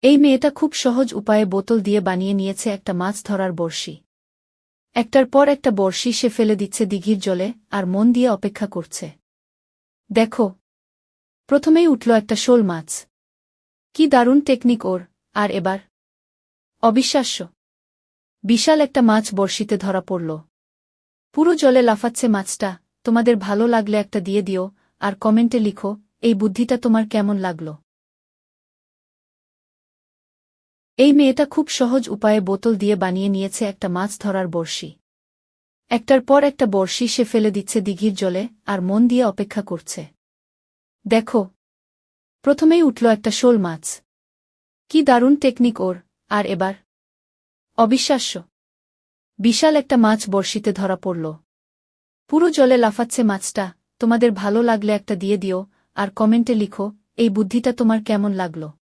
এই মেয়েটা খুব সহজ উপায়ে বোতল দিয়ে বানিয়ে নিয়েছে একটা মাছ ধরার বড়শি। একটার পর একটা বড়শি সে ফেলে দিচ্ছে দিঘির জলে আর মন দিয়ে অপেক্ষা করছে। দেখো, প্রথমেই উঠল একটা শোল মাছ। কি দারুণ টেকনিক ওর! আর এবার অবিশ্বাস্য, বিশাল একটা মাছ বড়শিতে ধরা পড়ল। পুরো জলে লাফাচ্ছে মাছটা। তোমাদের ভালো লাগলে একটা দিয়ে দিও, আর কমেন্টে লিখো এই বুদ্ধিটা তোমার কেমন লাগলো। এই মেয়েটা খুব সহজ উপায়ে বোতল দিয়ে বানিয়ে নিয়েছে একটা মাছ ধরার বড়শি। একটার পর একটা বড়শি সে ফেলে দিচ্ছে দিঘির জলে আর মন দিয়ে অপেক্ষা করছে। দেখো, প্রথমেই উঠল একটা শোল মাছ। কি দারুণ টেকনিক ওর! আর এবার অবিশ্বাস্য, বিশাল একটা মাছ বড়শিতে ধরা পড়ল। পুরো জলে লাফাচ্ছে মাছটা। তোমাদের ভালো লাগলে একটা দিয়ে দিও, আর কমেন্টে লিখো এই বুদ্ধিটা তোমার কেমন লাগলো।